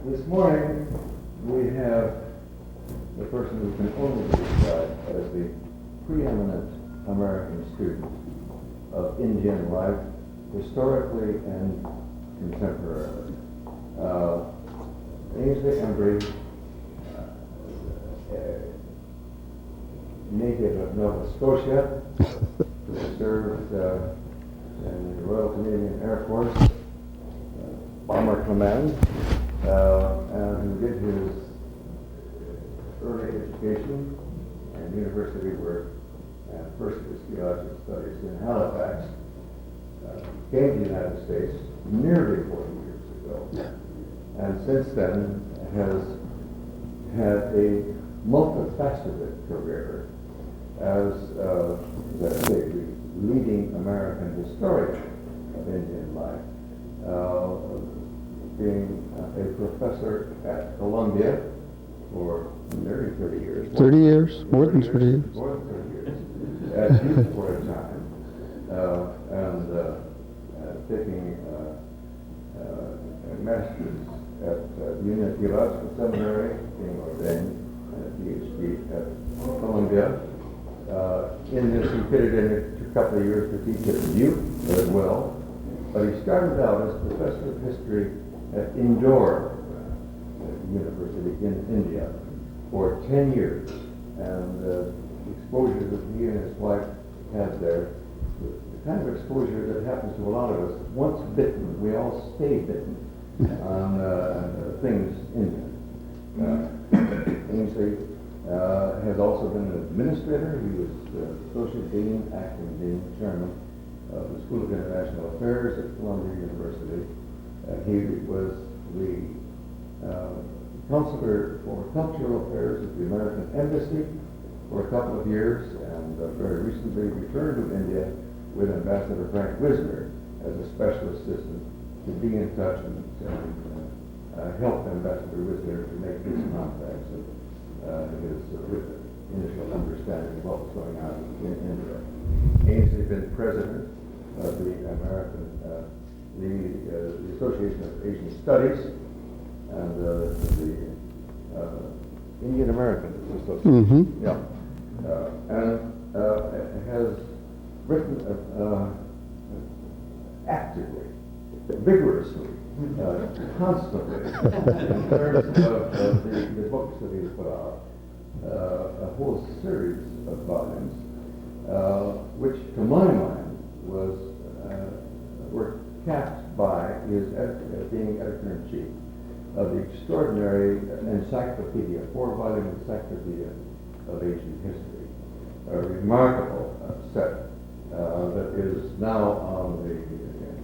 This morning, we have the person who can only be described as the preeminent American student of Indian life, historically and contemporarily. Ainslee Embree, native of Nova Scotia, who served in the Royal Canadian Air Force, Bomber Command, and who did his early education and university work and first of his theological studies in Halifax, came to the United States nearly 40 years ago, and since then has had a multifaceted career as the leading American historian of Indian life, being a professor at Columbia for nearly 30 years. 30 years? More than 30 years. More than 30 years. At Duke for a time, and taking a master's at the Union Theological Seminary, being ordained, and a PhD at Columbia. In this, he fitted in a couple of years to teach at Duke as well. But he started out as professor of history at Indore University in India for 10 years. And the exposure that he and his wife had there, the kind of exposure that happens to a lot of us, once bitten, we all stay bitten on things Indian. Ainslee has also been an administrator. He was associate dean, acting dean, chairman of the School of International Affairs at Columbia University. He was the counselor for cultural affairs at the American Embassy for a couple of years, and very recently returned to India with Ambassador Frank Wisner as a special assistant to be in touch and help Ambassador Wisner to make his contacts and his initial understanding of what was going on in India. Ainslee has been president of the American, the Association of Asian Studies, and the Indian American Association. Mm-hmm. Yeah. And has written actively, vigorously, constantly, in terms of the books that he's put out, a whole series of volumes, which, to my mind, were capped by his being editor-in-chief of the extraordinary encyclopedia, 4-volume encyclopedia of Asian history, a remarkable set that is now on the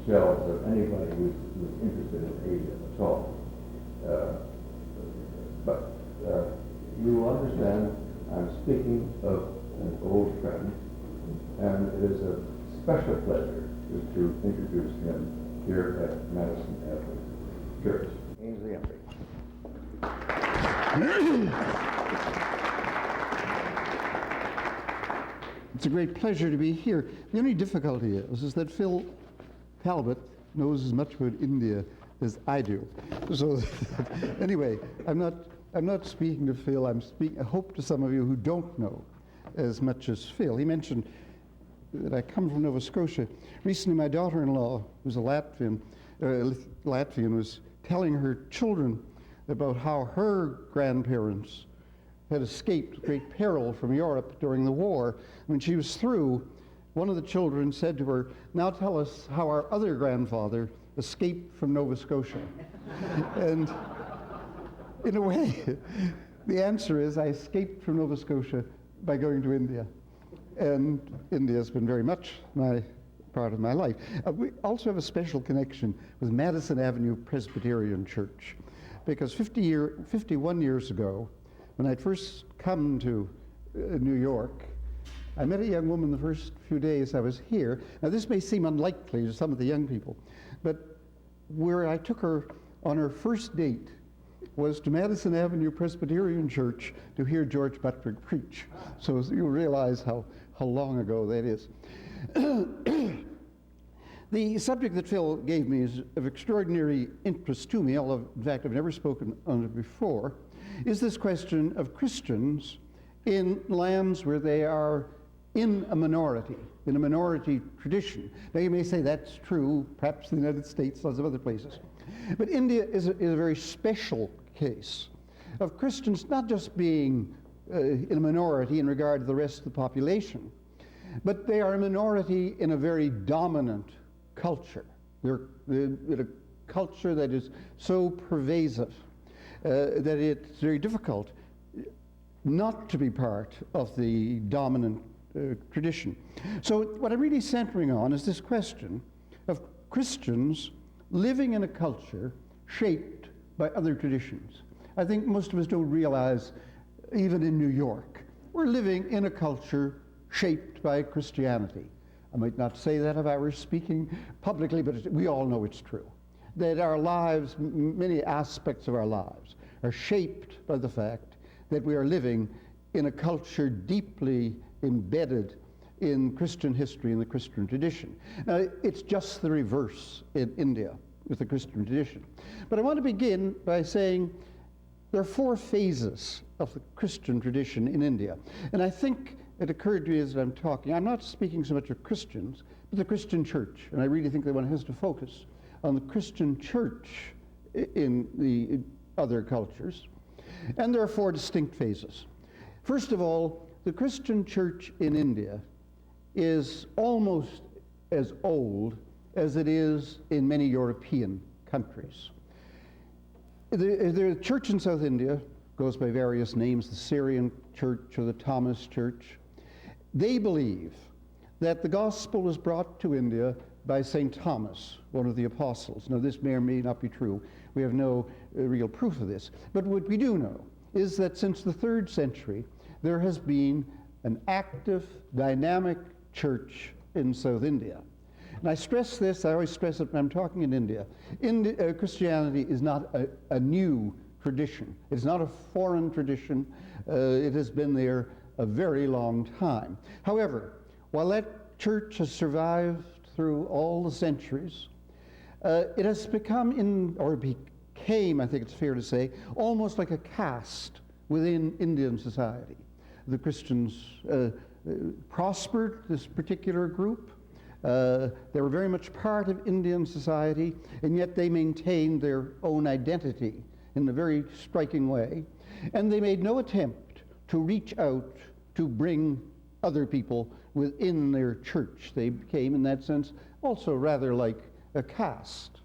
shelves of anybody who's interested in Asia at all. But you will understand I'm speaking of an old friend, and it is a special pleasure to introduce him here at Madison Avenue Church. Ainslee Embree. It's a great pleasure to be here. The only difficulty is that Phil Talbot knows as much about India as I do. So anyway, I'm not speaking to Phil. I'm speaking, I hope, to some of you who don't know as much as Phil. He mentioned that I come from Nova Scotia. Recently, my daughter-in-law, who's a Latvian, was telling her children about how her grandparents had escaped great peril from Europe during the war. When she was through, one of the children said to her, "Now tell us how our other grandfather escaped from Nova Scotia." And in a way, the answer is I escaped from Nova Scotia by going to India. And India has been very much part of my life. We also have a special connection with Madison Avenue Presbyterian Church, because 51 years ago, when I'd first come to New York, I met a young woman the first few days I was here. Now, this may seem unlikely to some of the young people, but where I took her on her first date was to Madison Avenue Presbyterian Church to hear George Buttrick preach. So you realize how long ago that is. The subject that Phil gave me is of extraordinary interest to me, although in fact I've never spoken on it before, is this question of Christians in lands where they are in a minority tradition. Now you may say that's true, perhaps in the United States, lots of other places. But India is a very special case of Christians not just being in a minority in regard to the rest of the population, but they are a minority in a very dominant culture. They're in a culture that is so pervasive that it's very difficult not to be part of the dominant tradition. So what I'm really centering on is this question of Christians living in a culture shaped by other traditions. I think most of us don't realize, even in New York, we're living in a culture shaped by Christianity. I might not say that if I were speaking publicly, but we all know it's true. That our lives, many aspects of our lives, are shaped by the fact that we are living in a culture deeply embedded in Christian history and the Christian tradition. Now, it's just the reverse in India with the Christian tradition. But I want to begin by saying there are 4 phases of the Christian tradition in India. And I think it occurred to me as I'm talking, I'm not speaking so much of Christians, but the Christian church. And I really think that one has to focus on the Christian church in the other cultures. And there are 4 distinct phases. First of all, the Christian church in India is almost as old as it is in many European countries. The church in South India goes by various names, the Syrian church or the Thomas church. They believe that the gospel was brought to India by St. Thomas, one of the apostles. Now, this may or may not be true. We have no real proof of this. But what we do know is that since the 3rd century, there has been an active, dynamic church in South India. And I stress this, I always stress it when I'm talking in India. Christianity is not a new tradition. It's not a foreign tradition. It has been there a very long time. However, while that church has survived through all the centuries, it has become, or became, I think it's fair to say, almost like a caste within Indian society. The Christians prospered, this particular group. They were very much part of Indian society, and yet they maintained their own identity in a very striking way. And they made no attempt to reach out to bring other people within their church. They became, in that sense, also rather like a caste.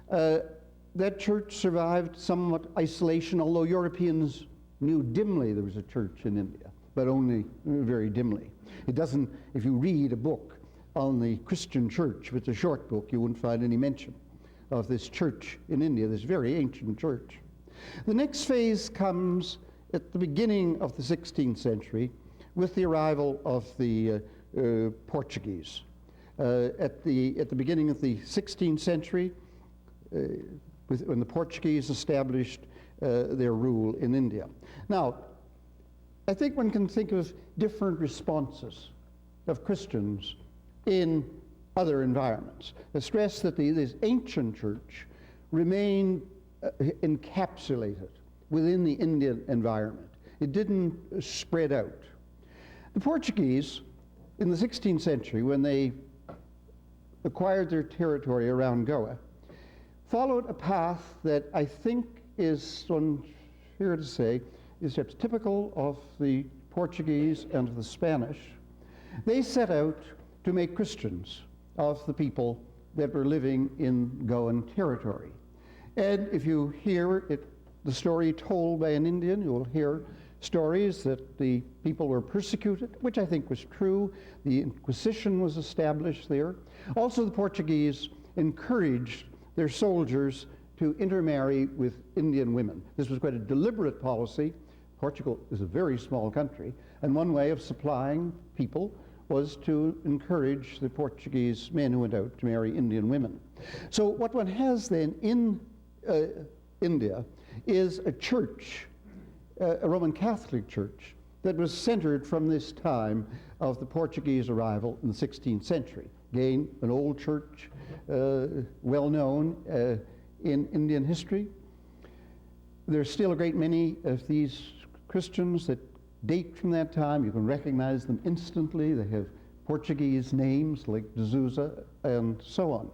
That church survived somewhat isolation, although Europeans knew dimly there was a church in India, but only very dimly. It doesn't, if you read a book on the Christian church, if it's a short book, you wouldn't find any mention of this church in India, this very ancient church. The next phase comes at the beginning of the 16th century with the arrival of the Portuguese. At the beginning of the 16th century, when the Portuguese established their rule in India. Now, I think one can think of different responses of Christians in other environments. I stress that this ancient church remained encapsulated within the Indian environment. It didn't spread out. The Portuguese, in the 16th century, when they acquired their territory around Goa, followed a path that I think is, fair to say, is perhaps typical of the Portuguese and of the Spanish. They set out to make Christians of the people that were living in Goan territory. And if you hear the story told by an Indian, you will hear stories that the people were persecuted, which I think was true. The Inquisition was established there. Also, the Portuguese encouraged their soldiers to intermarry with Indian women. This was quite a deliberate policy. Portugal is a very small country, and one way of supplying people was to encourage the Portuguese men who went out to marry Indian women. So what one has then in India is a church, a Roman Catholic church, that was centered from this time of the Portuguese arrival in the 16th century. again, an old church, well known in Indian history. There's still a great many of these Christians that date from that time. You can recognize them instantly. They have Portuguese names like D'Souza and so on.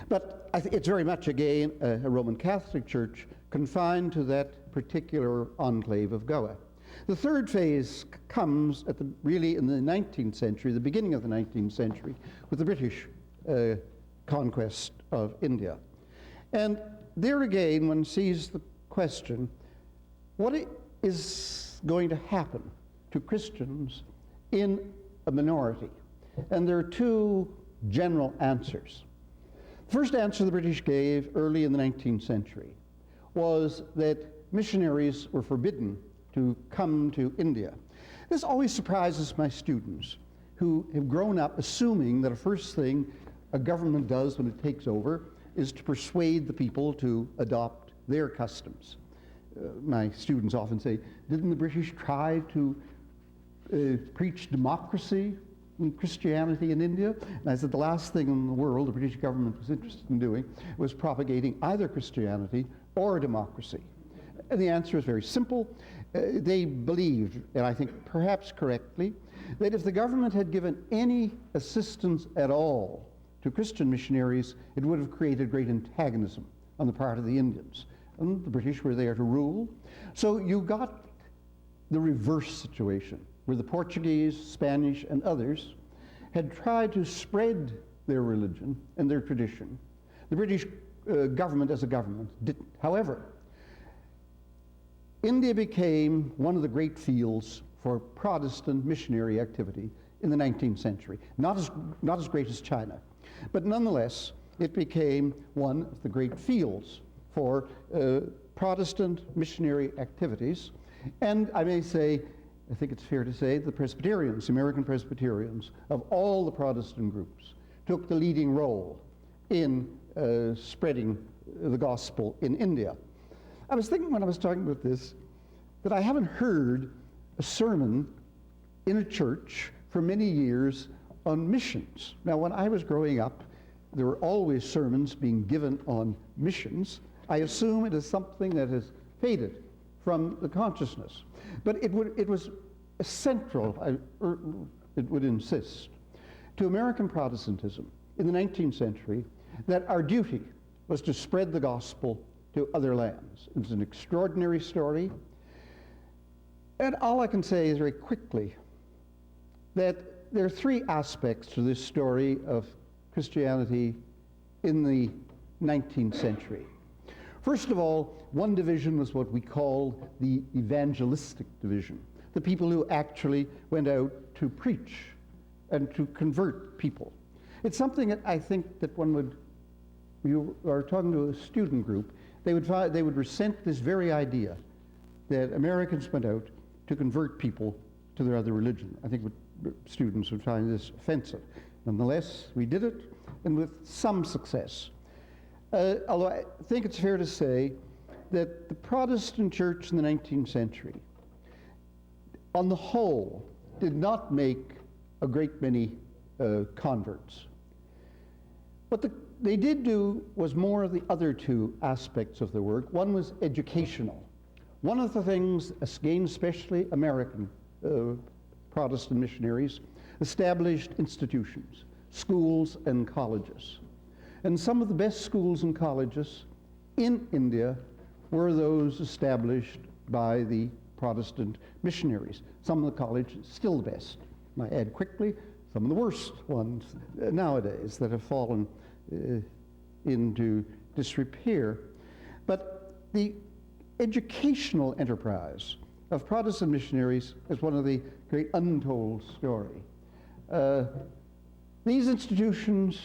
But it's very much, again, a Roman Catholic church confined to that particular enclave of Goa. The third phase comes really in the 19th century, the beginning of the 19th century, with the British conquest of India. And there again, one sees the question, what is going to happen to Christians in a minority? And there are two general answers. The first answer the British gave early in the 19th century was that missionaries were forbidden to come to India. This always surprises my students who have grown up assuming that the first thing a government does when it takes over is to persuade the people to adopt their customs. My students often say, didn't the British try to preach democracy and Christianity in India? And I said the last thing in the world the British government was interested in doing was propagating either Christianity or democracy. And the answer is very simple. They believed, and I think perhaps correctly, that if the government had given any assistance at all to Christian missionaries, it would have created great antagonism on the part of the Indians. And the British were there to rule. So you got the reverse situation, where the Portuguese, Spanish, and others had tried to spread their religion and their tradition. The British government as a government didn't. However, India became one of the great fields for Protestant missionary activity in the 19th century. Not as great as China, but nonetheless, it became one of the great fields for Protestant missionary activities. And I may say, I think it's fair to say, the Presbyterians, the American Presbyterians, of all the Protestant groups, took the leading role in spreading the gospel in India. I was thinking when I was talking about this that I haven't heard a sermon in a church for many years on missions. Now, when I was growing up, there were always sermons being given on missions. I assume it is something that has faded from the consciousness. But it was central, it would insist, to American Protestantism in the 19th century that our duty was to spread the gospel to other lands. It's an extraordinary story. And all I can say is very quickly that there are three aspects to this story of Christianity in the 19th century. First of all, one division was what we called the evangelistic division, the people who actually went out to preach and to convert people. It's something that I think that you are talking to a student group, they would resent this very idea that Americans went out to convert people to their other religion. I think students would find this offensive. Nonetheless, we did it, and with some success. Although I think it's fair to say that the Protestant church in the 19th century, on the whole, did not make a great many converts. What they did do was more of the other two aspects of their work. One was educational. One of the things, again, especially American Protestant missionaries, established institutions, schools and colleges. And some of the best schools and colleges in India were those established by the Protestant missionaries. Some of the colleges still the best. And I add quickly, some of the worst ones nowadays that have fallen into disrepair. But the educational enterprise of Protestant missionaries is one of the great untold story. These institutions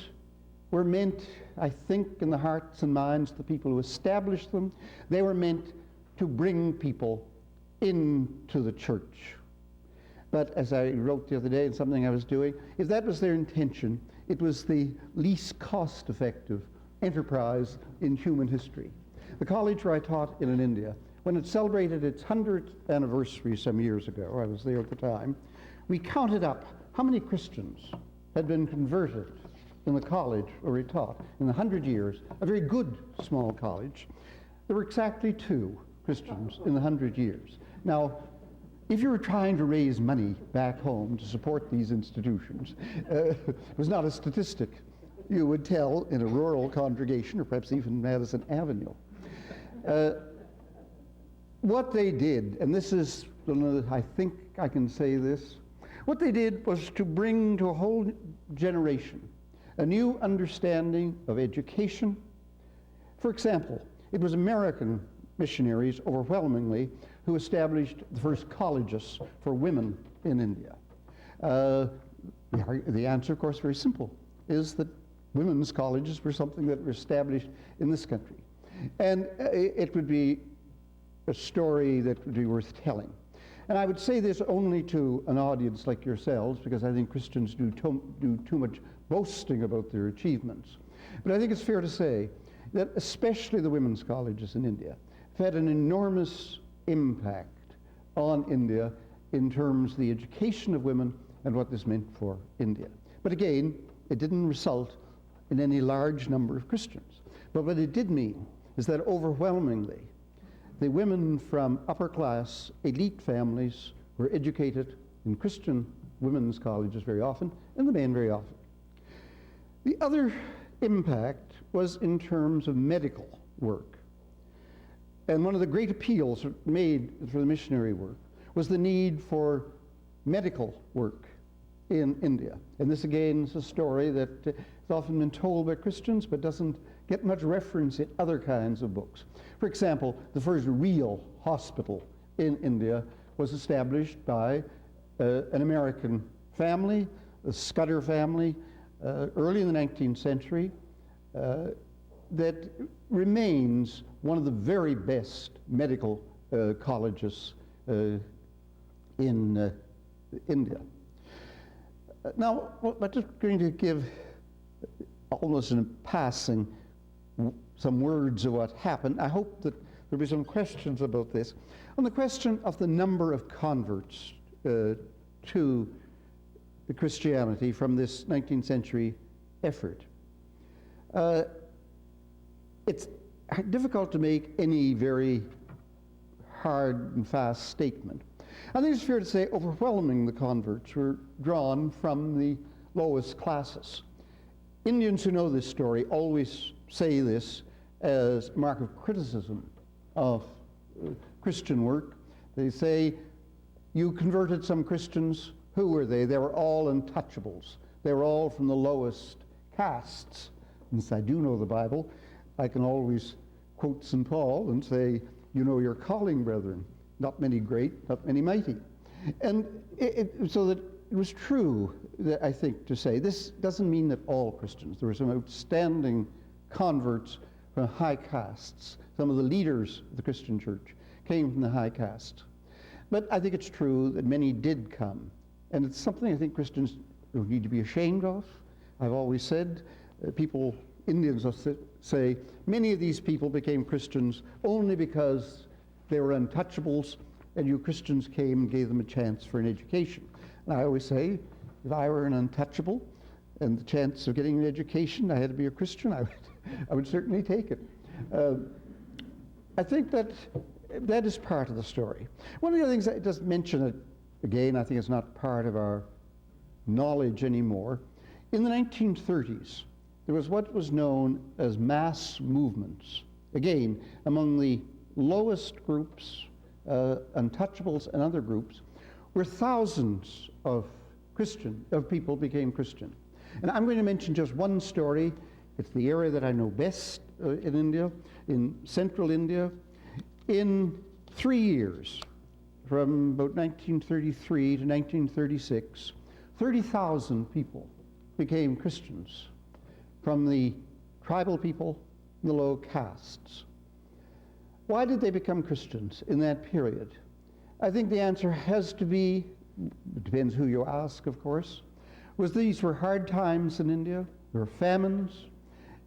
were meant, I think, in the hearts and minds of the people who established them, they were meant to bring people into the church. But as I wrote the other day in something I was doing, if that was their intention, it was the least cost-effective enterprise in human history. The college where I taught in India, when it celebrated its 100th anniversary some years ago, I was there at the time, we counted up how many Christians had been converted in the college where he taught. In 100 years, a very good small college, there were exactly 2 Christians in 100 years. Now, if you were trying to raise money back home to support these institutions, it was not a statistic you would tell in a rural congregation, or perhaps even Madison Avenue. What they did, and this is, I think I can say this, what they did was to bring to a whole generation a new understanding of education. For example, it was American missionaries overwhelmingly who established the first colleges for women in India. The answer, of course, very simple, is that women's colleges were something that were established in this country. And it would be a story that would be worth telling. And I would say this only to an audience like yourselves, because I think Christians do too much boasting about their achievements. But I think it's fair to say that especially the women's colleges in India have had an enormous impact on India in terms of the education of women and what this meant for India. But again, it didn't result in any large number of Christians. But what it did mean is that overwhelmingly, the women from upper class elite families were educated in Christian women's colleges very often, and the men very often. The other impact was in terms of medical work. And one of the great appeals made for the missionary work was the need for medical work in India. And this again is a story that has often been told by Christians but doesn't get much reference in other kinds of books. For example, the first real hospital in India was established by an American family, the Scudder family, early in the 19th century, that remains one of the very best medical colleges in India. Now, I'm just going to give, almost in passing, some words of what happened. I hope that there'll be some questions about this. On the question of the number of converts to Christianity from this 19th century effort, it's difficult to make any very hard and fast statement. I think it's fair to say overwhelming the converts were drawn from the lowest classes. Indians who know this story always say this as a mark of criticism of Christian work. They say, you converted some Christians. Who were they? They were all untouchables. They were all from the lowest castes. And since I do know the Bible, I can always quote St. Paul and say, you know your calling, brethren. Not many great, not many mighty. And so that it was true, that I think, to say, this doesn't mean that all Christians. There were some outstanding converts from high castes. Some of the leaders of the Christian church came from the high caste. But I think it's true that many did come. And it's something I think Christians don't need to be ashamed of. I've always said, Indians will say, many of these people became Christians only because they were untouchables, and you Christians came and gave them a chance for an education. And I always say, if I were an untouchable and the chance of getting an education, I had to be a Christian, I would certainly take it. I think that is part of the story. One of the other things that does mention it, again, I think it's not part of our knowledge anymore. In the 1930s, there was what was known as mass movements. Again, among the lowest groups, untouchables and other groups, where thousands of people became Christian. And I'm going to mention just one story. It's the area that I know best in India, in central India. In 3 years, from about 1933 to 1936, 30,000 people became Christians from the tribal people and the low castes. Why did they become Christians in that period? I think the answer has to be, it depends who you ask, of course, was these were hard times in India, there were famines,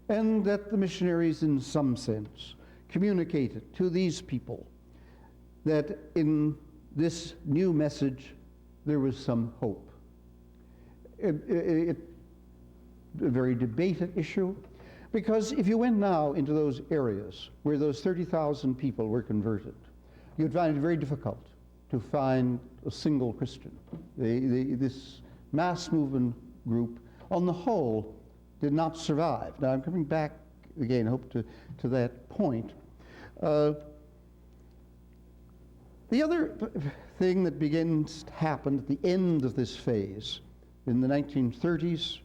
and that the missionaries, in some sense, communicated to these people that in this new message there was some hope. a very debated issue, because if you went now into those areas where those 30,000 people were converted, you'd find it very difficult to find a single Christian. This mass movement group, on the whole, did not survive. Now, I'm coming back again, I hope, to that point. The other thing that begins to happen at the end of this phase, in the 1930s,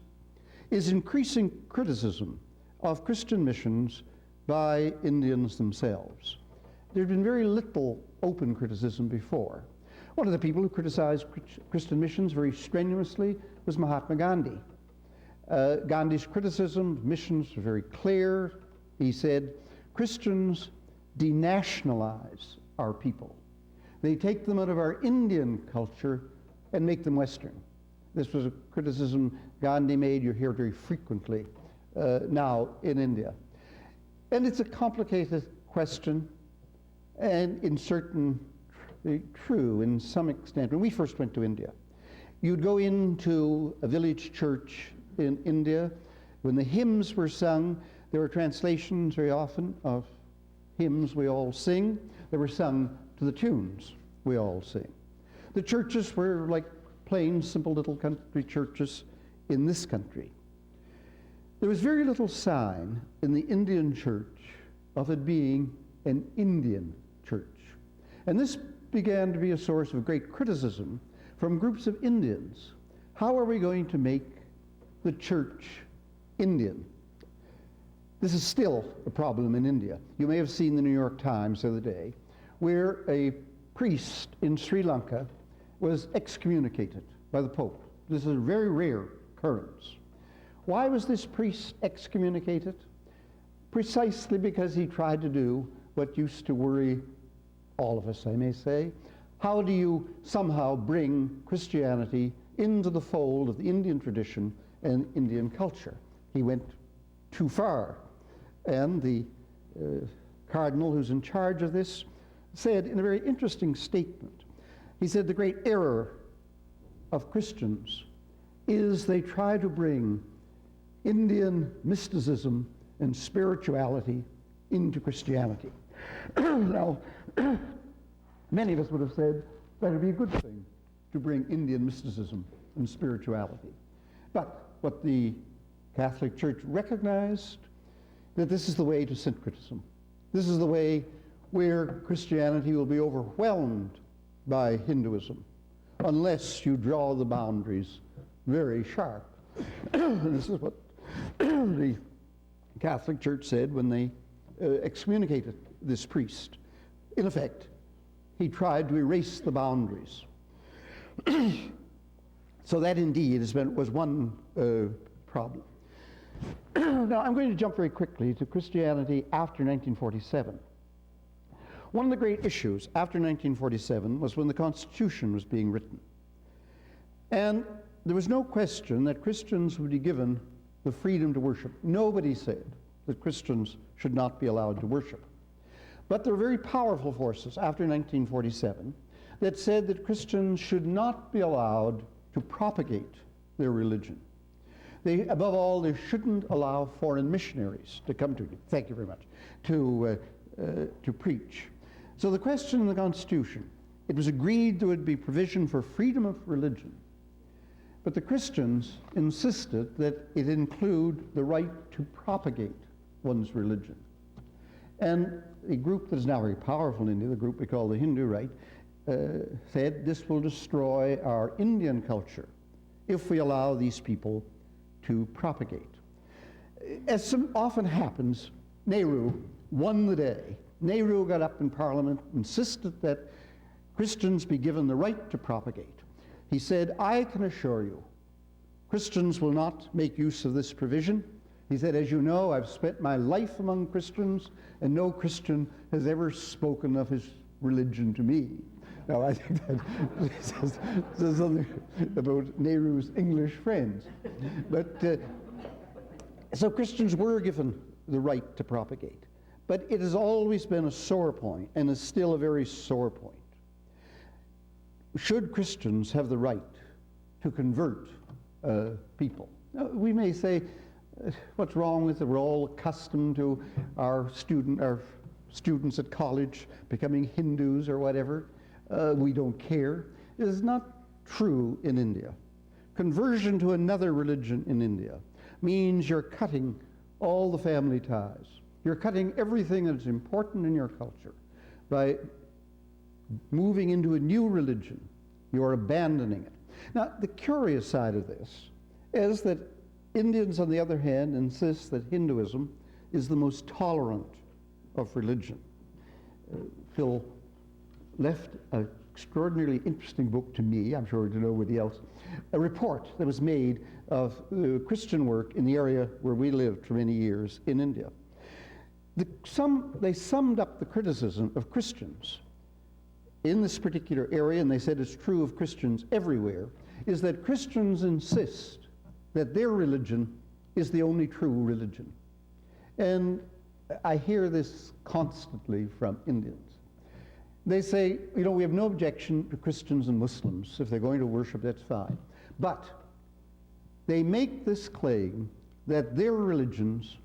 is increasing criticism of Christian missions by Indians themselves. There had been very little open criticism before. One of the people who criticized Christian missions very strenuously was Mahatma Gandhi. Gandhi's criticism of missions was very clear. He said, Christians denationalize our people. They take them out of our Indian culture and make them Western. This was a criticism Gandhi made. You hear it very frequently now in India. And it's a complicated question, and in certain, true in some extent. When we first went to India, you'd go into a village church in India. When the hymns were sung, there were translations very often of hymns we all sing. They were sung to the tunes we all sing. The churches were like plain, simple little country churches in this country. There was very little sign in the Indian church of it being an Indian church. And this began to be a source of great criticism from groups of Indians. How are we going to make the church Indian? This is still a problem in India. You may have seen the New York Times the other day, where a priest in Sri Lanka was excommunicated by the Pope. This is a very rare occurrence. Why was this priest excommunicated? Precisely because he tried to do what used to worry all of us, I may say. How do you somehow bring Christianity into the fold of the Indian tradition and Indian culture? He went too far. And the cardinal who's in charge of this said in a very interesting statement, he said the great error of Christians is they try to bring Indian mysticism and spirituality into Christianity. Now, many of us would have said that would be a good thing to bring Indian mysticism and spirituality. But what the Catholic Church recognized, that this is the way to syncretism. This is the way where Christianity will be overwhelmed by Hinduism unless you draw the boundaries very sharp. This is what the Catholic Church said when they excommunicated this priest. In effect, he tried to erase the boundaries. So that indeed was one problem. Now I'm going to jump very quickly to Christianity after 1947. One of the great issues after 1947 was when the Constitution was being written. And there was no question that Christians would be given the freedom to worship. Nobody said that Christians should not be allowed to worship. But there were very powerful forces after 1947 that said that Christians should not be allowed to propagate their religion. Above all, they shouldn't allow foreign missionaries to come to you. Thank you very much. To preach. So the question in the Constitution, it was agreed there would be provision for freedom of religion, but the Christians insisted that it include the right to propagate one's religion. And a group that is now very powerful in India, the group we call the Hindu Right, said this will destroy our Indian culture if we allow these people to propagate. As so often happens, Nehru won the day. Nehru got up in Parliament, insisted that Christians be given the right to propagate. He said, I can assure you, Christians will not make use of this provision. He said, as you know, I've spent my life among Christians, and no Christian has ever spoken of his religion to me. Now, I think that says something about Nehru's English friends. But so Christians were given the right to propagate. But it has always been a sore point, and is still a very sore point. Should Christians have the right to convert people? Now, we may say, what's wrong with it? We're all accustomed to our students at college becoming Hindus or whatever. We don't care. It is not true in India. Conversion to another religion in India means you're cutting all the family ties. You're cutting everything that's important in your culture. By moving into a new religion, you're abandoning it. Now, the curious side of this is that Indians, on the other hand, insist that Hinduism is the most tolerant of religion. Phil left an extraordinarily interesting book to me, I'm sure to nobody else, a report that was made of Christian work in the area where we lived for many years in India. They summed up the criticism of Christians in this particular area, and they said it's true of Christians everywhere, is that Christians insist that their religion is the only true religion. And I hear this constantly from Indians. They say, you know, we have no objection to Christians and Muslims. If they're going to worship, that's fine. But they make this claim that their religions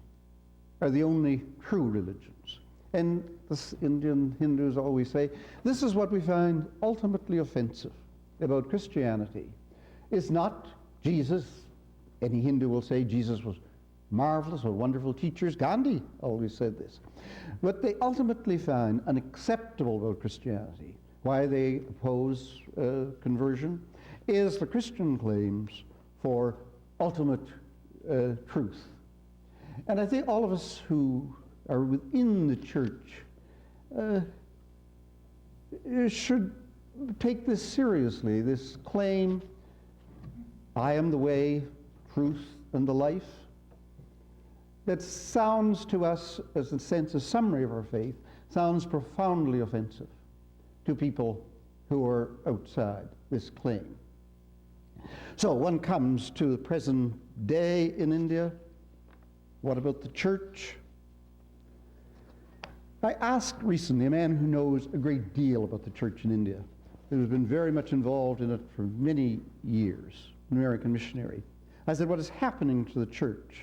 are the only true religions. And the Indian Hindus always say, this is what we find ultimately offensive about Christianity. It's not Jesus. Any Hindu will say Jesus was marvelous or wonderful teachers. Gandhi always said this. What they ultimately find unacceptable about Christianity, why they oppose conversion, is the Christian claims for ultimate truth. And I think all of us who are within the church should take this seriously, this claim, I am the way, truth, and the life. That sounds to us, as a sense, a summary of our faith, sounds profoundly offensive to people who are outside this claim. So one comes to the present day in India. What about the church? I asked recently a man who knows a great deal about the church in India, who's been very much involved in it for many years, an American missionary. I said, what is happening to the church?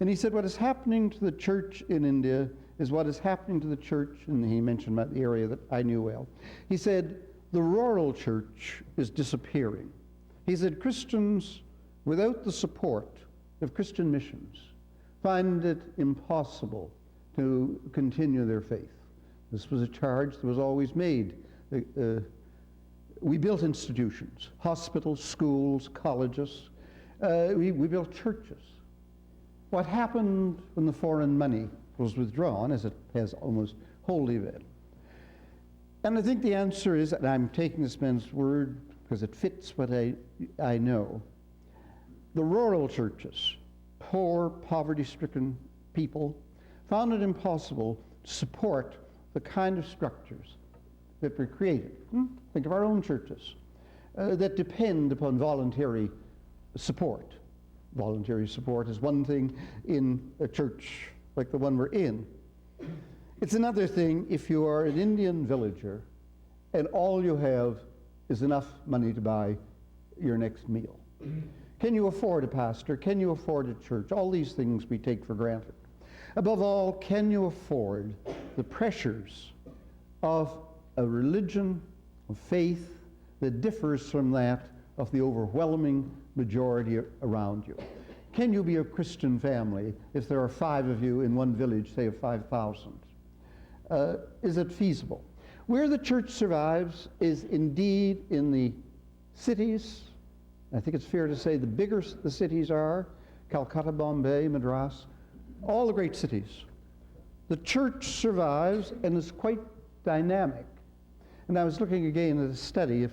And he said, what is happening to the church in India is what is happening to the church, and he mentioned the area that I knew well. He said, the rural church is disappearing. He said, Christians, without the support of Christian missions, find it impossible to continue their faith. This was a charge that was always made. We built institutions, hospitals, schools, colleges. We built churches. What happened when the foreign money was withdrawn, as it has almost wholly been? And I think the answer is, and I'm taking this man's word because it fits what I know, the rural churches, poor, poverty-stricken people, found it impossible to support the kind of structures that were created. Think of our own churches that depend upon voluntary support. Voluntary support is one thing in a church like the one we're in. It's another thing if you are an Indian villager and all you have is enough money to buy your next meal. Can you afford a pastor? Can you afford a church? All these things we take for granted. Above all, can you afford the pressures of a religion, of faith, that differs from that of the overwhelming majority around you? Can you be a Christian family if there are 5 of you in one village, say of 5,000? Is it feasible? Where the church survives is indeed in the cities. I think it's fair to say the bigger the cities are, Calcutta, Bombay, Madras, all the great cities. The church survives and is quite dynamic. And I was looking again at a study,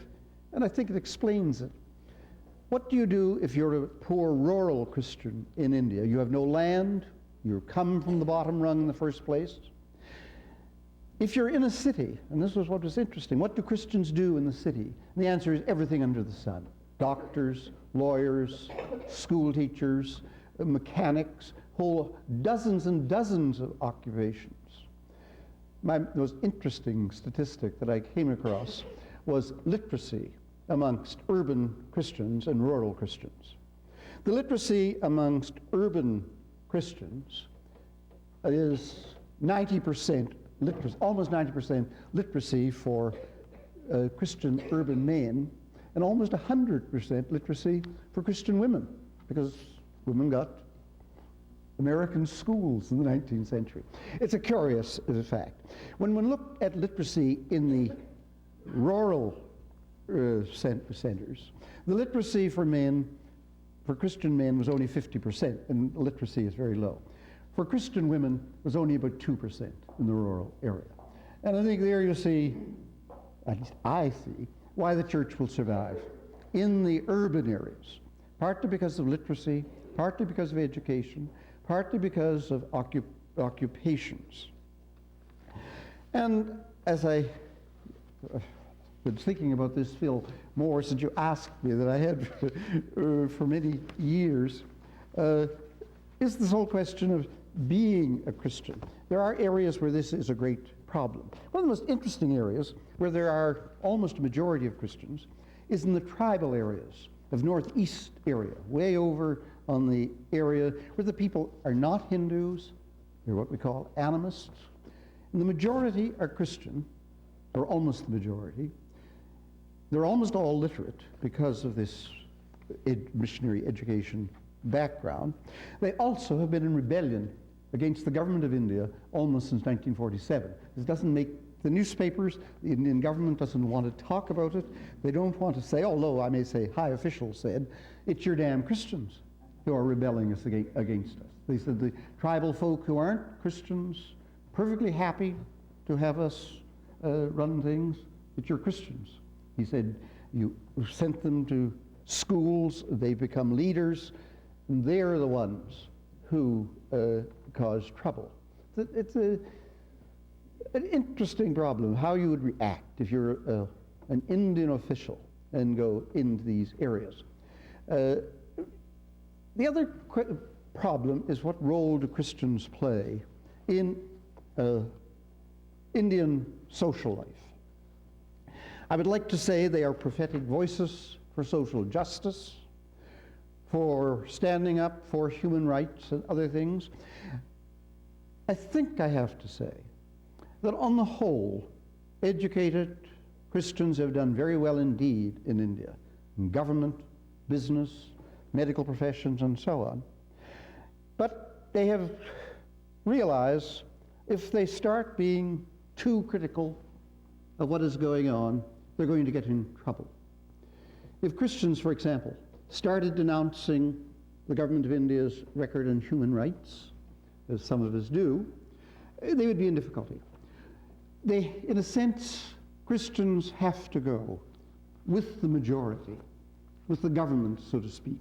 and I think it explains it. What do you do if you're a poor rural Christian in India? You have no land, you come from the bottom rung in the first place. If you're in a city, and this was what was interesting, what do Christians do in the city? And the answer is everything under the sun. Doctors, lawyers, school teachers, mechanics, whole dozens and dozens of occupations. The most interesting statistic that I came across was literacy amongst urban Christians and rural Christians. The literacy amongst urban Christians is 90% literacy, almost 90% literacy for Christian urban men, and almost 100% literacy for Christian women, because women got American schools in the 19th century. It's a curious fact. When we look at literacy in the rural centers, the literacy for men, for Christian men, was only 50%, and literacy is very low. For Christian women, was only about 2% in the rural area. And I think there you see, at least I see, why the church will survive in the urban areas, partly because of literacy, partly because of education, partly because of occupations. And as I been thinking about this, Phil, more since you asked me, that I had for many years, is this whole question of being a Christian. There are areas where this is a great problem. One of the most interesting areas where there are almost a majority of Christians is in the tribal areas of northeast area, way over on the area where the people are not Hindus, they're what we call animists, and the majority are Christian, or almost the majority. They're almost all literate because of this missionary education background. They also have been in rebellion against the government of India almost since 1947. This doesn't make the newspapers. The Indian government doesn't want to talk about it. They don't want to say, although I may say high officials said, it's your damn Christians who are rebelling against us. They said the tribal folk who aren't Christians, perfectly happy to have us run things, it's your Christians. He said, you sent them to schools, they become leaders, and they're the ones who cause trouble. It's an interesting problem, how you would react if you're an Indian official and go into these areas. The other problem is what role do Christians play in Indian social life. I would like to say they are prophetic voices for social justice, for standing up for human rights and other things. I think I have to say that on the whole, educated Christians have done very well indeed in India, in government, business, medical professions, and so on. But they have realized if they start being too critical of what is going on, they're going to get in trouble. If Christians, for example, started denouncing the government of India's record on human rights, as some of us do, they would be in difficulty. They, in a sense, Christians have to go with the majority, with the government, so to speak.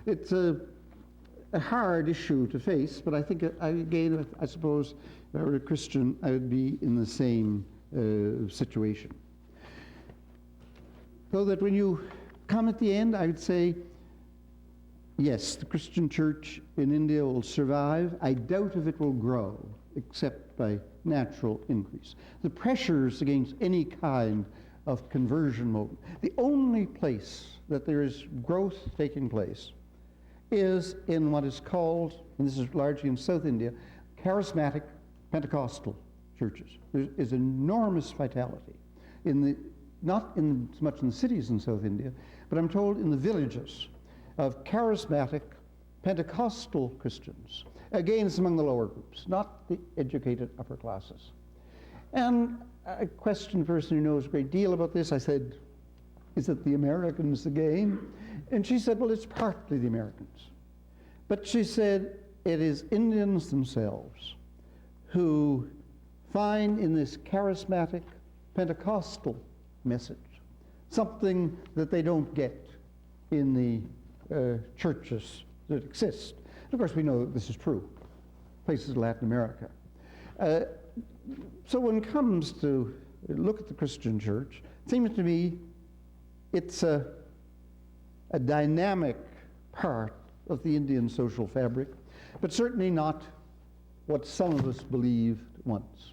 It's a hard issue to face, but I think, again, I suppose if I were a Christian, I would be in the same situation. So that when you come at the end, I would say, yes, the Christian church in India will survive. I doubt if it will grow, except by natural increase. The pressures against any kind of conversion movement, the only place that there is growth taking place is in what is called, and this is largely in South India, charismatic Pentecostal churches. There is enormous vitality in the, not in so much in the cities in South India, but I'm told in the villages of charismatic Pentecostal Christians. Again, it's among the lower groups, not the educated upper classes. And I questioned a person who knows a great deal about this. I said, is it the Americans again? And she said, well, it's partly the Americans. But she said, it is Indians themselves who find in this charismatic Pentecostal message something that they don't get in the churches that exist. And of course, we know that this is true, places in Latin America. So when it comes to look at the Christian church, it seems to me it's a dynamic part of the Indian social fabric, but certainly not what some of us believed once.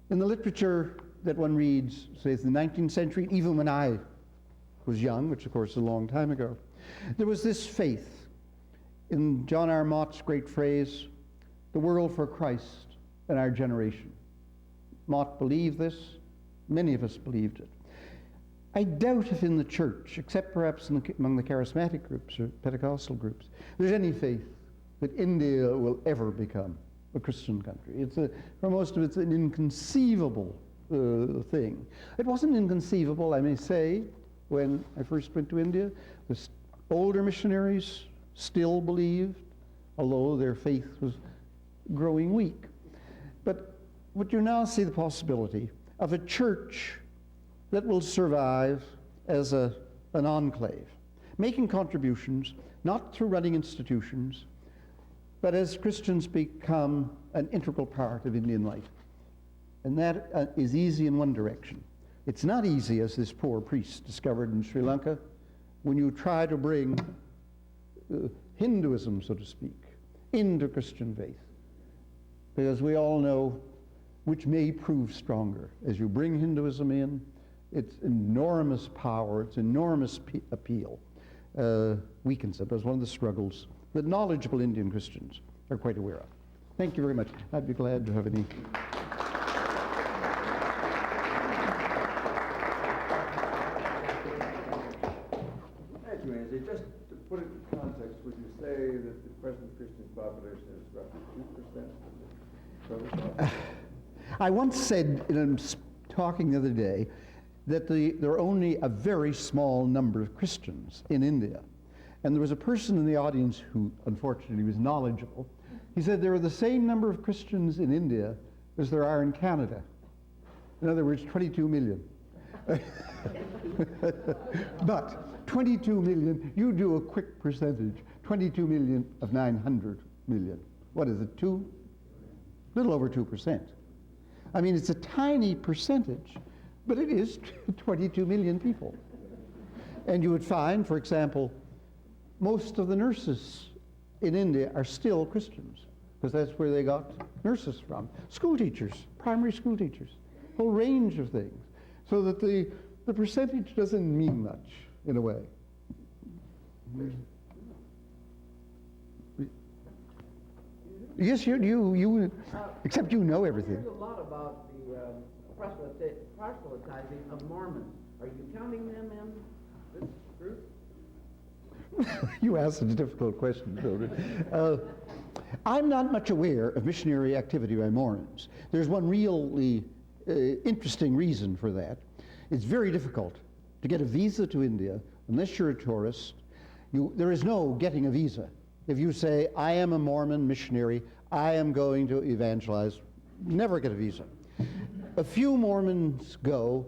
In the literature that one reads, say, in the 19th century, even when I was young, which of course is a long time ago, there was this faith in John R. Mott's great phrase, the world for Christ and our generation. Mott believed this. Many of us believed it. I doubt if in the church, except perhaps among the charismatic groups or Pentecostal groups, there's any faith that India will ever become a Christian country. For most of it, it's an inconceivable thing. It wasn't inconceivable, I may say, when I first went to India. The older missionaries still believed, although their faith was growing weak. But you now see the possibility of a church that will survive as an enclave, making contributions, not through running institutions, but as Christians become an integral part of Indian life. And that is easy in one direction. It's not easy, as this poor priest discovered in Sri Lanka, when you try to bring Hinduism, so to speak, into Christian faith. Because we all know which may prove stronger. As you bring Hinduism in, its enormous power, its enormous appeal weakens it. That's one of the struggles that knowledgeable Indian Christians are quite aware of. Thank you very much. I'd be glad to have any. Thank you, Ainslee. Just to put it in context, would you say that the present Christian population is roughly 2% of the total population? I once said in a talking the other day that there are only a very small number of Christians in India. And there was a person in the audience who, unfortunately, was knowledgeable. He said there are the same number of Christians in India as there are in Canada. In other words, 22 million. But 22 million, you do a quick percentage. 22 million of 900 million. What is it, little over 2%. I mean, it's a tiny percentage, but it is 22 million people. And you would find, for example, most of the nurses in India are still Christians, because that's where they got nurses from. School teachers, primary school teachers, a whole range of things. So that the percentage doesn't mean much, in a way. Yes, you except you know everything. There's a lot about the proselytizing of Mormons. Are you counting them in this group? You asked a difficult question, Hilda. I'm not much aware of missionary activity by Mormons. There's one really interesting reason for that. It's very difficult to get a visa to India unless you're a tourist. There is no getting a visa. If you say, I am a Mormon missionary, I am going to evangelize, never get a visa. A few Mormons go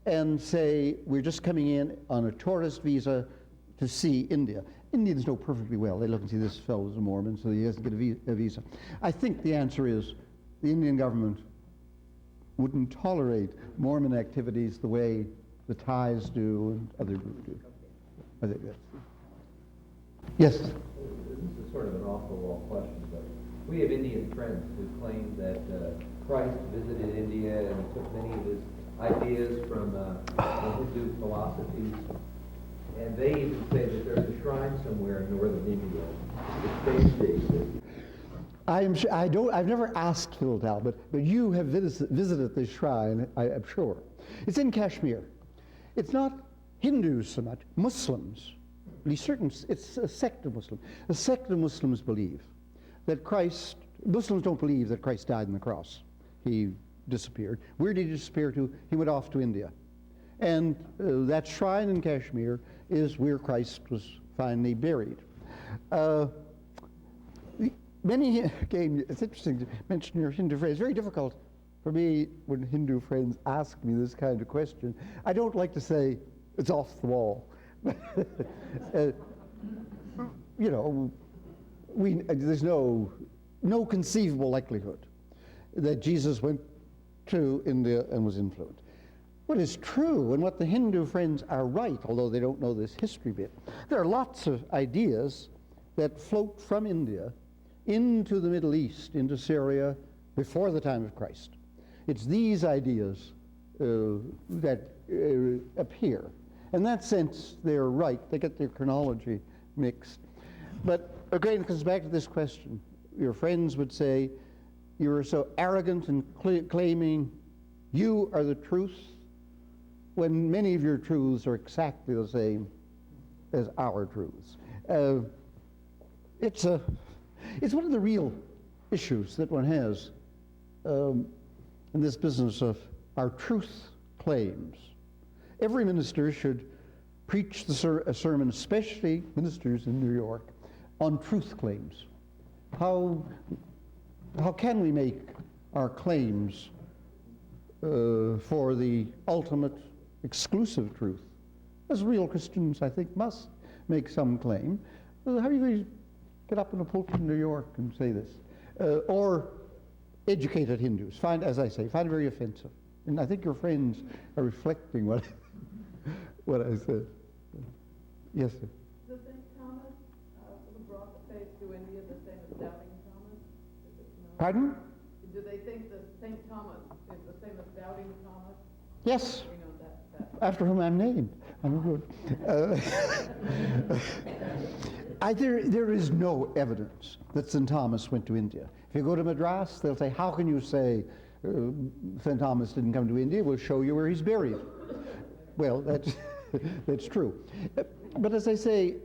and say, we're just coming in on a tourist visa to see India. Indians know perfectly well. They look and see this fellow's a Mormon, so he doesn't get a visa. I think the answer is the Indian government wouldn't tolerate Mormon activities the way the Thais do and other groups do. I think that's... Yes? This is sort of an off-the-wall question, but we have Indian friends who claim that Christ visited India and took many of his ideas from the Hindu philosophies, and they even say that there's a shrine somewhere in northern India that stays there. I've never asked Phil Talbot, but you have visited this shrine, I'm sure. It's in Kashmir. It's not Hindus so much, Muslims. It's a sect of Muslims. A sect of Muslims believe that Muslims don't believe that Christ died on the cross. He disappeared. Where did he disappear to? He went off to India. And that shrine in Kashmir is where Christ was finally buried. Again, it's interesting to mention your Hindu friends. It's very difficult for me when Hindu friends ask me this kind of question. I don't like to say it's off the wall. There's no conceivable likelihood that Jesus went to India and was influenced. What is true, and what the Hindu friends are right, although they don't know this history bit, there are lots of ideas that float from India into the Middle East, into Syria, before the time of Christ. It's these ideas that appear. In that sense, they're right. They get their chronology mixed. But again, it comes back to this question. Your friends would say, you are so arrogant in claiming you are the truth, when many of your truths are exactly the same as our truths. It's one of the real issues that one has in this business of our truth claims. Every minister should preach a sermon, especially ministers in New York, on truth claims. How can we make our claims for the ultimate exclusive truth? As real Christians, I think, must make some claim. How are you going to get up in a pulpit in New York and say this? Or educated Hindus, as I say, find it very offensive. And I think your friends are reflecting what I said. Yes, sir. Does St. Thomas, who brought the faith to India, the same as Doubting Thomas? Pardon? Do they think that St. Thomas is the same as Doubting Thomas? Yes. We know that. After whom I'm named. I'm good. There is no evidence that St. Thomas went to India. If you go to Madras, they'll say, how can you say St. Thomas didn't come to India? We'll show you where he's buried. Well, that's true. But as I say,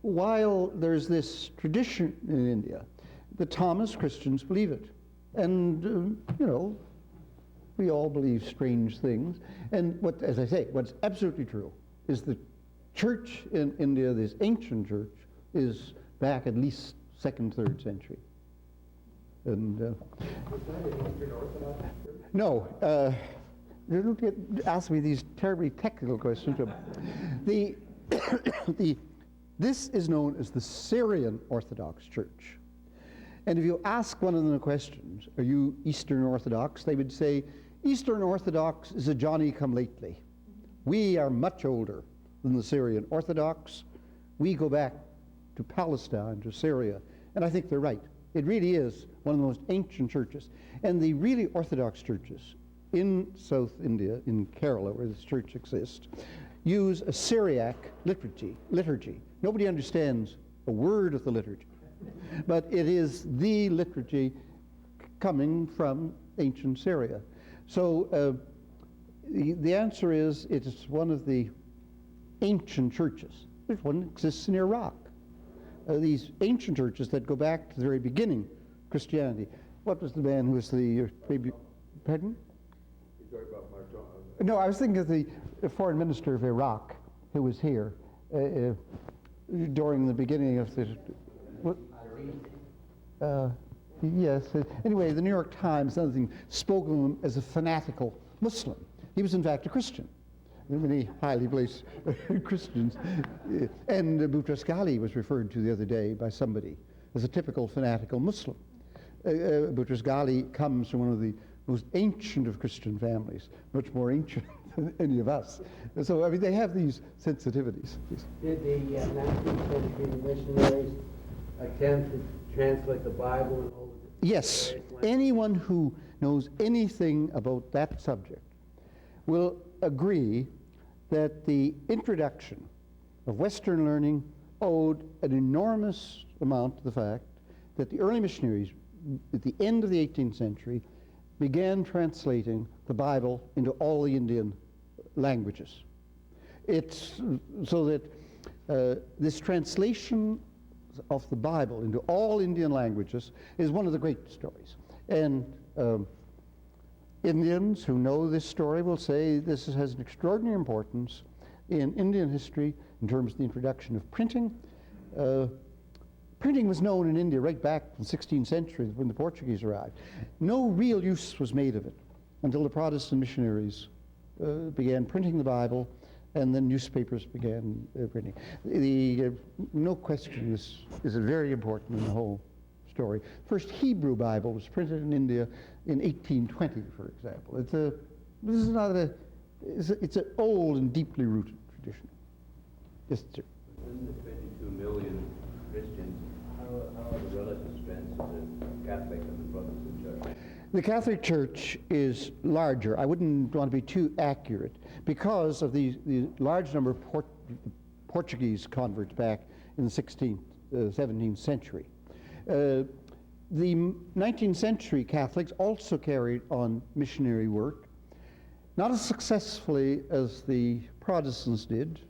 while there's this tradition in India, the Thomas Christians believe it. And, we all believe strange things. And as I say, what's absolutely true is the church in India, this ancient church, is back at least 2nd, 3rd century. And Was that an Eastern Orthodox church? no, you don't ask me these terribly technical questions. This is known as the Syrian Orthodox Church. And if you ask one of them the questions, are you Eastern Orthodox? They would say, Eastern Orthodox is a Johnny-come-lately. We are much older than the Syrian Orthodox. We go back to Palestine, to Syria. And I think they're right. It really is one of the most ancient churches. And the really Orthodox churches in South India, in Kerala, where this church exists, use a Syriac liturgy. Nobody understands a word of the liturgy. But it is the liturgy coming from ancient Syria. So the answer is it is one of the ancient churches. There's one that exists in Iraq. These ancient churches that go back to the very beginning of Christianity. What was the man who was the baby? Pardon? You talk about Mark John. No, I was thinking of the foreign minister of Iraq who was here during the beginning of the. What? Yes. Anyway, the New York Times, another thing, spoke of him as a fanatical Muslim. He was, in fact, a Christian. Many highly placed Christians. And Boutros Ghali was referred to the other day by somebody as a typical fanatical Muslim. Boutros Ghali comes from one of the most ancient of Christian families, much more ancient than any of us. So, I mean, they have these sensitivities. Did the 19th century missionaries attempt to translate the Bible and hold it? Yes. Anyone who knows anything about that subject will agree that the introduction of Western learning owed an enormous amount to the fact that the early missionaries at the end of the 18th century began translating the Bible into all the Indian languages. It's so that this translation of the Bible into all Indian languages is one of the great stories. And Indians who know this story will say this has an extraordinary importance in Indian history in terms of the introduction of printing. Printing was known in India right back to the 16th century when the Portuguese arrived. No real use was made of it until the Protestant missionaries began printing the Bible, and then newspapers began printing. No question this is very important in the whole story. First Hebrew Bible was printed in India in 1820, for example. It's an old and deeply rooted tradition. Yes, sir. Within the 22 million Christians, how are the relative strengths of the Catholic and the Protestant Church? The Catholic Church is larger. I wouldn't want to be too accurate because of the large number of Portuguese converts back in the 16th 17th century. The 19th century Catholics also carried on missionary work, not as successfully as the Protestants did,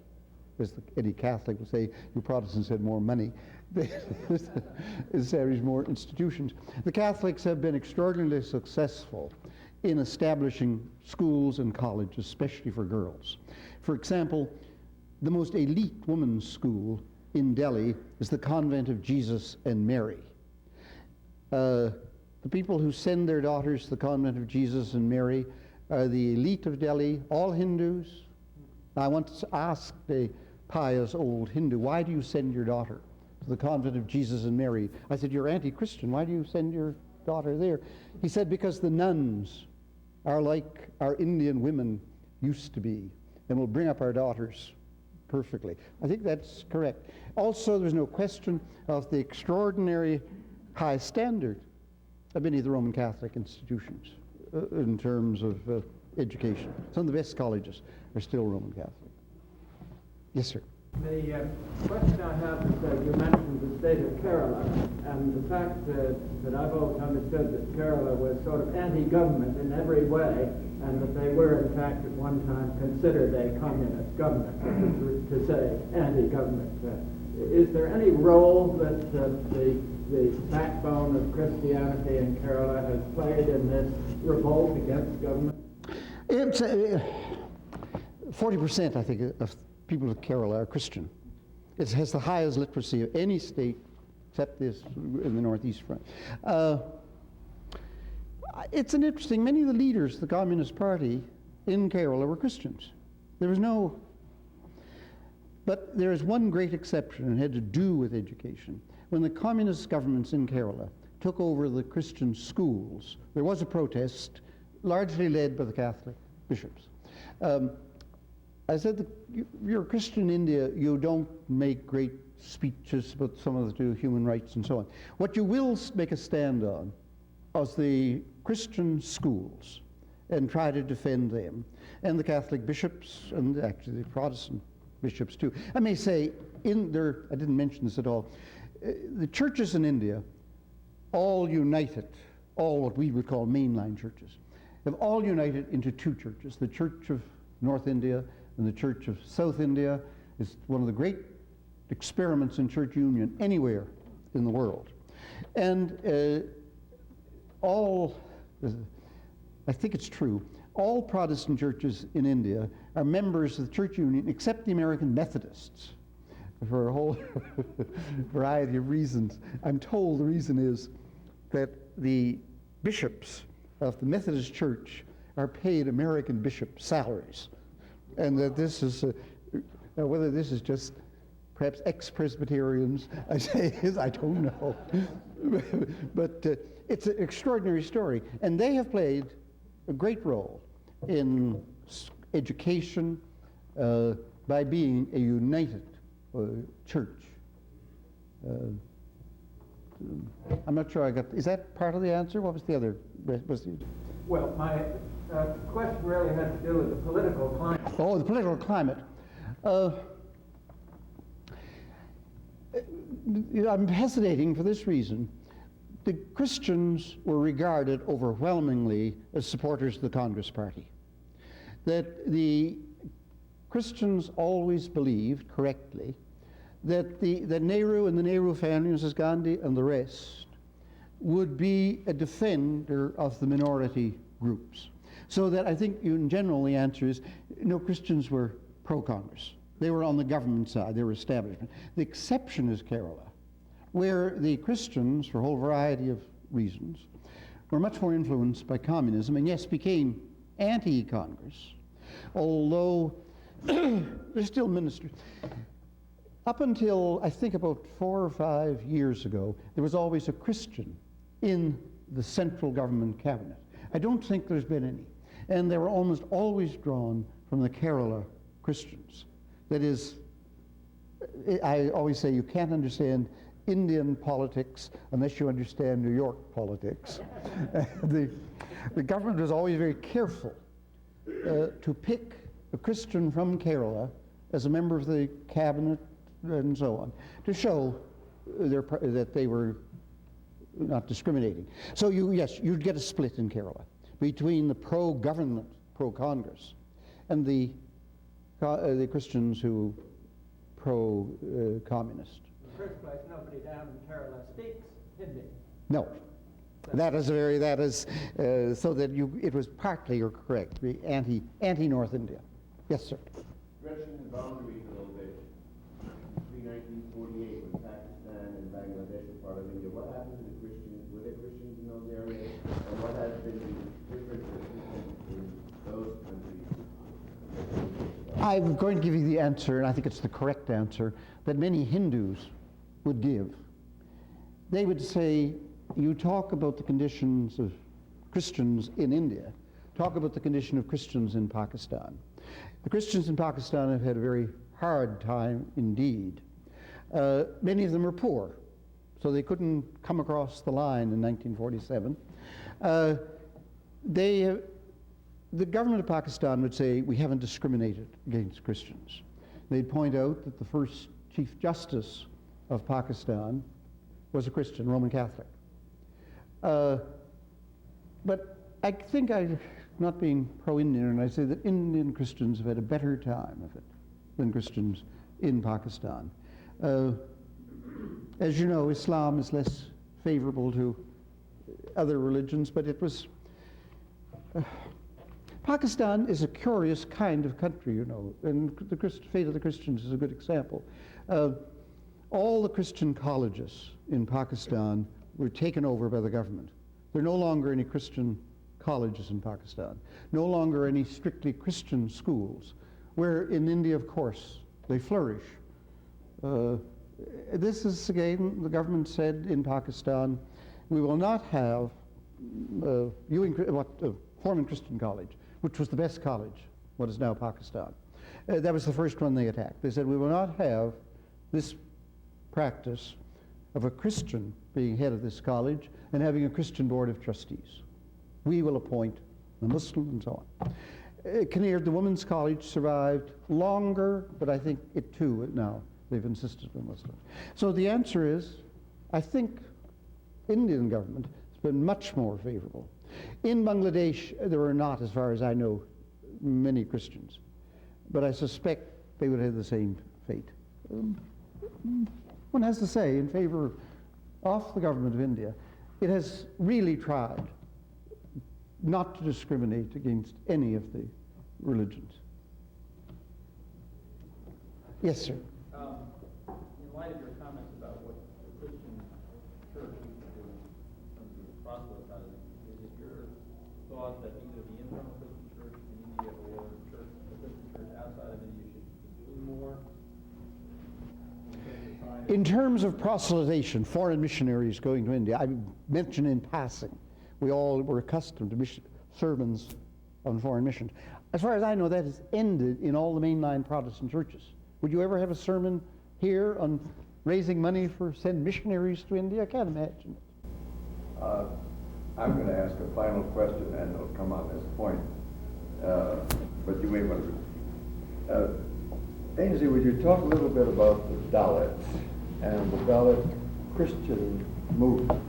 as any Catholic would say, you Protestants had more money, they established more institutions. The Catholics have been extraordinarily successful in establishing schools and colleges, especially for girls. For example, the most elite women's school in Delhi is the Convent of Jesus and Mary. The people who send their daughters to the Convent of Jesus and Mary are the elite of Delhi, all Hindus. I once asked a pious old Hindu, why do you send your daughter to the Convent of Jesus and Mary? I said, you're anti-Christian. Why do you send your daughter there? He said, because the nuns are like our Indian women used to be, and will bring up our daughters perfectly. I think that's correct. Also, there's no question of the extraordinary high standard of many of the Roman Catholic institutions in terms of education. Some of the best colleges are still Roman Catholic. Yes, sir. The question I have is that you mentioned the state of Kerala, and the fact that I've always understood that Kerala was sort of anti-government in every way, and that they were, in fact, at one time considered a communist government, to say anti-government. Is there any role that the backbone of Christianity in Kerala has played in this revolt against government? It's 40%, I think, of people of Kerala are Christian. It has the highest literacy of any state except this in the northeast front. It's an interesting, many of the leaders of the Communist Party in Kerala were Christians. There was no, but there is one great exception, and it had to do with education. When the communist governments in Kerala took over the Christian schools, there was a protest, largely led by the Catholic bishops. I said, that you're a Christian in India, you don't make great speeches about some of the human rights and so on. What you will make a stand on is the Christian schools and try to defend them, and the Catholic bishops, and actually the Protestant bishops too. I may say, I didn't mention this at all, the churches in India all united, all what we would call mainline churches, have all united into two churches. The Church of North India and the Church of South India is one of the great experiments in church union anywhere in the world. And I think it's true, all Protestant churches in India are members of the church union except the American Methodists for a whole variety of reasons. I'm told the reason is that the bishops of the Methodist Church are paid American bishop salaries, and that this is, whether this is just perhaps ex-Presbyterians, I say, I don't know. But it's an extraordinary story, and they have played a great role in education by being a united church. I'm not sure I got, is that part of the answer? What was the other? Well, my question really had to do with the political climate. Oh, the political climate. I'm hesitating for this reason. The Christians were regarded overwhelmingly as supporters of the Congress Party. That the Christians always believed correctly that that Nehru and the Nehru family, Mrs. Gandhi and the rest, would be a defender of the minority groups. So that I think in general the answer is, no, Christians were pro-Congress. They were on the government side, they were establishment. The exception is Kerala, where the Christians, for a whole variety of reasons, were much more influenced by communism and yes, became anti-Congress, although they're still ministers. Up until, I think, about 4 or 5 years ago, there was always a Christian in the central government cabinet. I don't think there's been any. And they were almost always drawn from the Kerala Christians. That is, I always say you can't understand Indian politics unless you understand New York politics. The government was always very careful to pick a Christian from Kerala as a member of the cabinet and so on, to show that they were not discriminating. So yes, you'd get a split in Kerala between the pro-government, pro-Congress, and the Christians who pro-communist. In the first place, nobody down in Kerala speaks Hindi. No. So that it was partly, you're correct, the anti-North India. Yes, sir. Stretching the boundaries a little bit, pre-1948, when Pakistan and Bangladesh were part of India, what happened to the Christians? Were there Christians in those areas? And what has been the differences in those countries? I'm going to give you the answer, and I think it's the correct answer, that many Hindus would give. They would say, you talk about the conditions of Christians in India, talk about the condition of Christians in Pakistan. The Christians in Pakistan have had a very hard time indeed. Many of them are poor, so they couldn't come across the line in 1947. The government of Pakistan would say, we haven't discriminated against Christians. They'd point out that the first Chief Justice of Pakistan was a Christian, Roman Catholic. But I think I'm not being pro-Indian, and I say that Indian Christians have had a better time of it than Christians in Pakistan. As you know, Islam is less favorable to other religions, but it was... Pakistan is a curious kind of country, you know, and the fate of the Christians is a good example. All the Christian colleges in Pakistan were taken over by the government. There are no longer any Christian colleges in Pakistan, no longer any strictly Christian schools, where in India, of course, they flourish. This is, again, the government said in Pakistan, we will not have Foreman Christian College, which was the best college, what is now Pakistan. That was the first one they attacked. They said, we will not have this practice of a Christian being head of this college and having a Christian board of trustees. We will appoint a Muslim and so on. Kinnaird, the women's college, survived longer, but I think it too, now, they've insisted on Muslims. So the answer is, I think Indian government has been much more favorable. In Bangladesh, there are not, as far as I know, many Christians, but I suspect they would have the same fate. One has to say, in favor of the government of India, it has really tried not to discriminate against any of the religions. Yes, sir. In light of your comments about what the Christian church used to do in terms of proselytizing, is it your thought that either the internal Christian church in India or the Christian church outside of India should be doing more? In terms of proselytization, foreign missionaries going to India, I mentioned in passing, we all were accustomed to sermons on foreign missions. As far as I know, that has ended in all the mainline Protestant churches. Would you ever have a sermon here on raising money for send missionaries to India? I can't imagine it. I'm going to ask a final question, and it'll come on this point. But you may want to... Ainslee, would you talk a little bit about the Dalits and the Dalit Christian movement?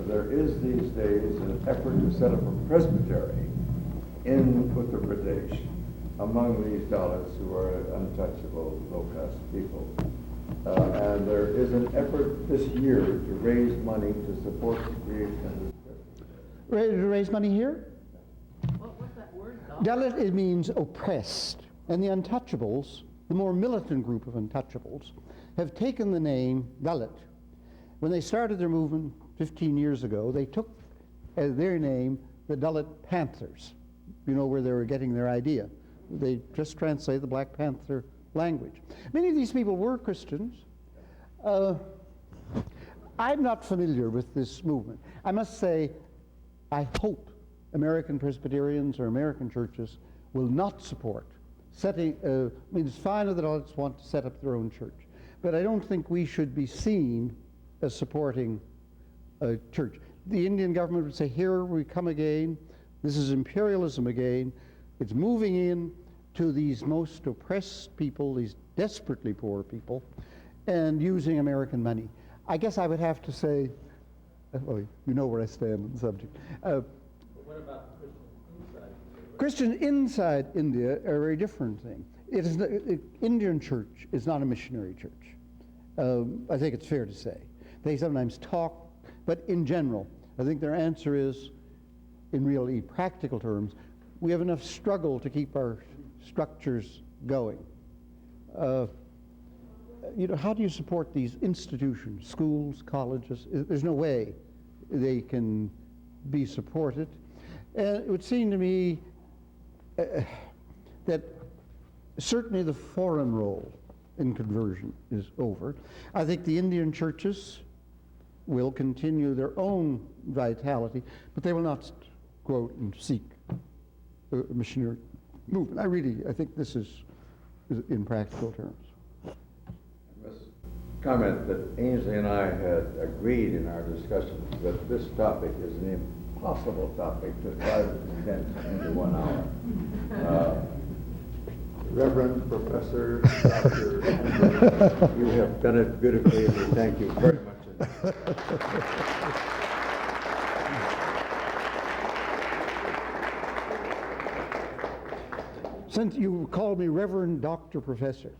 There is these days an effort to set up a presbytery in Uttar Pradesh among these Dalits who are untouchable, low-caste people. And there is an effort this year to raise money to support the creation of this presbytery. Ready to raise money here? What's that word? Dalit, it means oppressed. And the untouchables, the more militant group of untouchables, have taken the name Dalit. When they started their movement 15 years ago, they took as their name the Dalit Panthers. You know where they were getting their idea. They just translate the Black Panther language. Many of these people were Christians. I'm not familiar with this movement. I must say, I hope American Presbyterians or American churches will not support setting, I mean, it's fine if the Dalits want to set up their own church, but I don't think we should be seen as supporting a church. The Indian government would say, here we come again, this is imperialism again, it's moving in to these most oppressed people, these desperately poor people, and using American money. I guess I would have to say, well, you know where I stand on the subject. But what about Christian Christians inside? inside India are a very different thing. It is Indian church is not a missionary church. I think it's fair to say. They sometimes talk, but in general, I think their answer is, in really practical terms, we have enough struggle to keep our structures going. How do you support these institutions, schools, colleges? There's no way they can be supported. And it would seem to me that certainly the foreign role in conversion is over. I think the Indian churches will continue their own vitality, but they will not go out and seek a missionary movement. I think this is in practical terms. I must comment that Ainslee and I had agreed in our discussions that this topic is an impossible topic to try to condense into 1 hour. Reverend Professor, Dr. Embree, you have done it beautifully, and we thank you very much indeed. Since you called me Reverend Dr. Professor,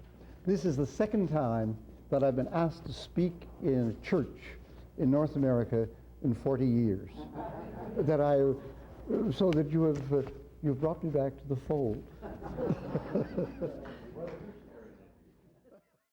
this is the second time that I've been asked to speak in a church in North America in 40 years. So that you've brought me back to the fold.